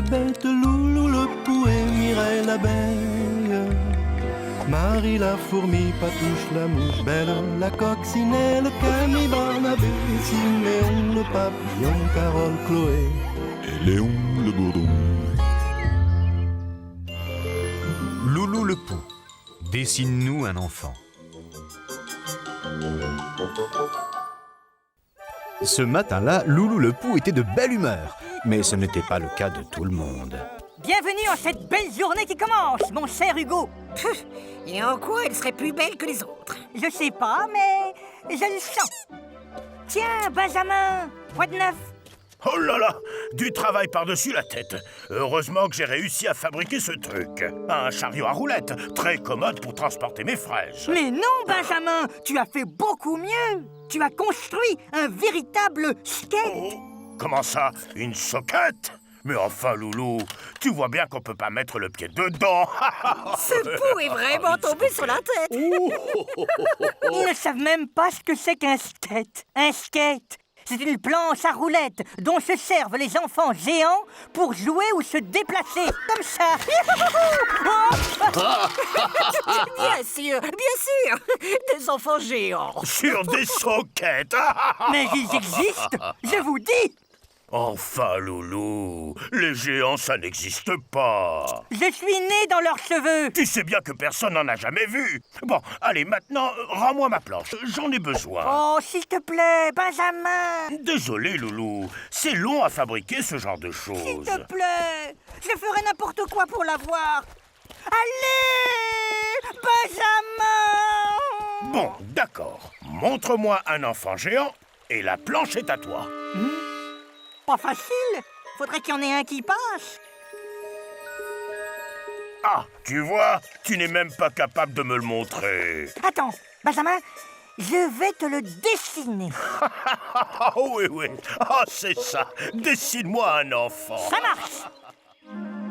bête, Loulou le pou et Mireille l'abeille. Marie la fourmi, Patouche la mouche, Belle la coccinelle, Camille Barnabé, Siméon le papillon, Carole Chloé et Léon le bourdon. Loulou le pou, dessine-nous un enfant. Ce matin-là, Loulou le pou était de belle humeur, mais ce n'était pas le cas de tout le monde. Bienvenue en cette belle journée qui commence, mon cher Hugo. Et en quoi elle serait plus belle que les autres? Je sais pas, mais je le sens. Tiens, Benjamin, quoi de neuf? Oh là là, du travail par-dessus la tête. Heureusement que j'ai réussi à fabriquer ce truc. Un chariot à roulettes, très commode pour transporter mes fraises. Mais non, Benjamin, tu as fait beaucoup mieux. Tu as construit un véritable skate. Oh, comment ça, une soquette? Mais enfin, Loulou, tu vois bien qu'on peut pas mettre le pied dedans. Ce pou est vraiment tombé sur la tête. Ils ne savent même pas ce que c'est qu'un skate. Un skate, c'est une planche à roulettes dont se servent les enfants géants pour jouer ou se déplacer. Comme ça. Bien sûr, des enfants géants. Sur des soquettes. Mais ils existent, je vous dis. Enfin, Loulou, les géants, ça n'existe pas. Je suis né dans leurs cheveux. Tu sais bien que personne n'en a jamais vu. Bon, allez, maintenant, rends-moi ma planche. J'en ai besoin. Oh, s'il te plaît, Benjamin. Désolé, Loulou. C'est long à fabriquer ce genre de choses. S'il te plaît, je ferai n'importe quoi pour l'avoir. Allez, Benjamin. Bon, d'accord. Montre-moi un enfant géant et la planche est à toi. Pas facile. Faudrait qu'il y en ait un qui passe. Ah, tu vois, tu n'es même pas capable de me le montrer. Attends, Benjamin, je vais te le dessiner. Ah oui, oui. Ah, c'est ça. Dessine-moi un enfant. Ça marche.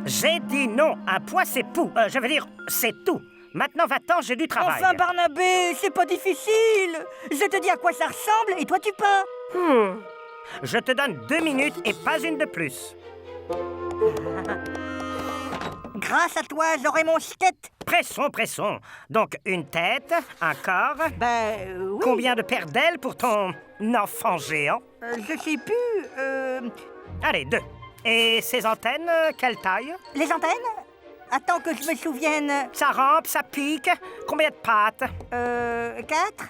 J'ai dit non, un poids c'est pou. Je veux dire, c'est tout. Maintenant va-t'en, j'ai du travail. Enfin, Barnabé, c'est pas difficile. Je te dis à quoi ça ressemble et toi tu peins. Je te donne 2 minutes et pas une de plus. Grâce à toi, j'aurai mon skate. Pressons, pressons. Donc, une tête, un corps. Oui. Combien de paires d'ailes pour ton enfant géant? Je sais plus, Allez, 2. Et ses antennes, quelle taille? Les antennes? Attends que je me souvienne. Ça rampe, ça pique. Combien de pattes? 4.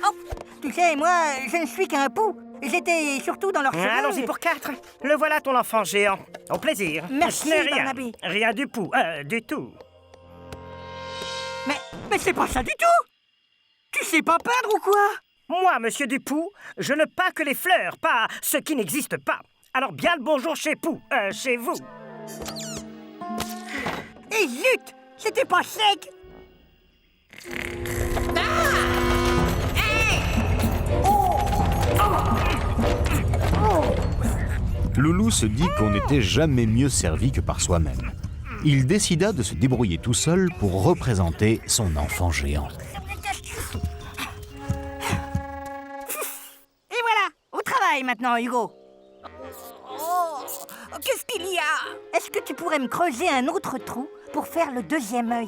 Oh, tu sais, moi, je ne suis qu'un pou. J'étais surtout dans leurs cheveux. Allons-y pour 4. Le voilà ton enfant géant. Au plaisir. Merci, Ce n'est rien. Barnabé. Rien du pou, du tout. Mais c'est pas ça du tout. Tu sais pas peindre ou quoi? Moi, monsieur Dupou, je ne peins que les fleurs, pas ce qui n'existe pas. Alors bien le bonjour chez Pou, chez vous. Et zut, c'était pas sec. Loulou se dit qu'on n'était jamais mieux servi que par soi-même. Il décida de se débrouiller tout seul pour représenter son enfant géant. Et voilà, au travail maintenant, Hugo. Oh, qu'est-ce qu'il y a? Est-ce que tu pourrais me creuser un autre trou pour faire le deuxième œil?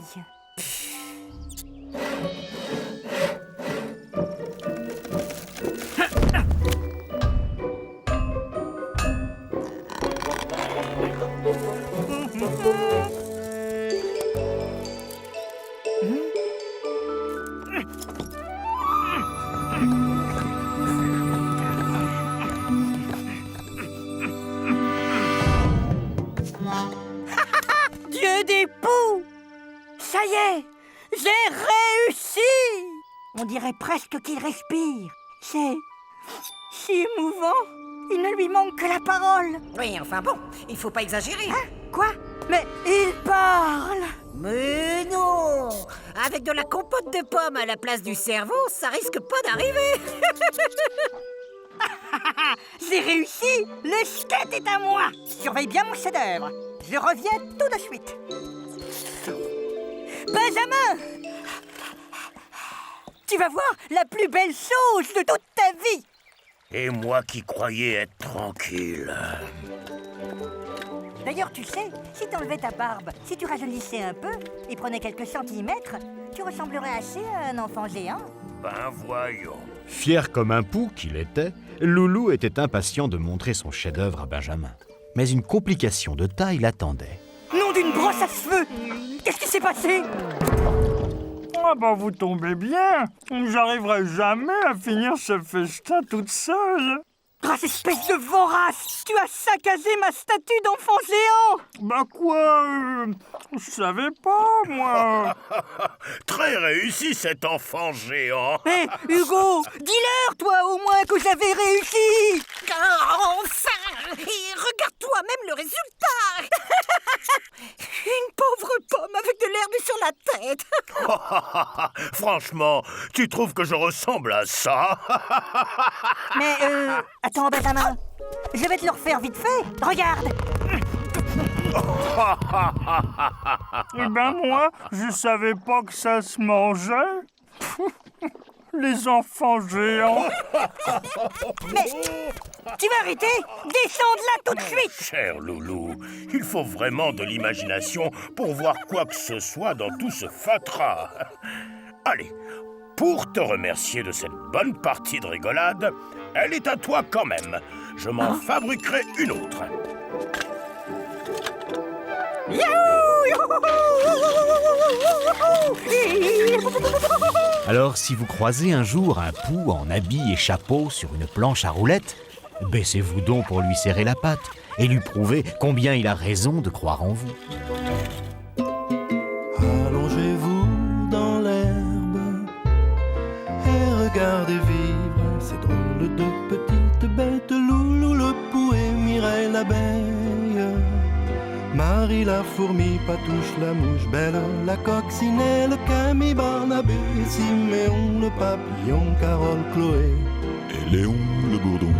Dieu des poux! Ça y est, j'ai réussi! On dirait presque qu'il respire. C'est si émouvant. Il ne lui manque que la parole. Oui, enfin bon, il faut pas exagérer. Hein? Quoi? Mais il parle! Mais non! Avec de la compote de pommes à la place du cerveau, ça risque pas d'arriver. J'ai réussi! Le skate est à moi! Surveille bien mon chef-d'œuvre. Je reviens tout de suite. Benjamin! Tu vas voir la plus belle chose de toute ta vie! Et moi qui croyais être tranquille. D'ailleurs, tu sais, si t'enlevais ta barbe, si tu rajeunissais un peu et prenais quelques centimètres, tu ressemblerais assez à un enfant géant. Ben voyons. Fier comme un pou qu'il était, Loulou était impatient de montrer son chef-d'œuvre à Benjamin. Mais une complication de taille l'attendait. Nom d'une brosse à cheveux! Qu'est-ce qui s'est passé? Ah bah vous tombez bien. J'arriverai jamais à finir ce festin toute seule. Grâce espèce de vorace! Tu as saccagé ma statue d'enfant géant! Bah quoi je savais pas, moi. Très réussi cet enfant géant. Hé, Hugo, dis-leur, toi, au moins, que j'avais réussi! Enfin! Et regarde toi-même le résultat. Une pauvre pomme avec de l'herbe sur la tête. Franchement, tu trouves que je ressemble à ça? Mais, attends, Benjamin, je vais te le refaire vite fait. Regarde! Eh ben moi, je savais pas que ça se mangeait. Les enfants géants. Mais, tu vas arrêter? Descends de là tout de suite! Cher Loulou, il faut vraiment de l'imagination pour voir quoi que ce soit dans tout ce fatras. Allez, pour te remercier de cette bonne partie de rigolade, elle est à toi quand même. Je m'en fabriquerai une autre. Alors si vous croisez un jour un pou en habit et chapeau sur une planche à roulettes, baissez-vous donc pour lui serrer la patte et lui prouver combien il a raison de croire en vous. Allongez-vous dans l'herbe et regardez vivre ces drôles de petites bêtes. Loulou le pou et Mireille l'abeille, Marie la fourmi, Patouche la mouche, Belle la coccinelle, Camille Barnabé, Siméon le papillon, Carole Chloé et Léon le bourdon.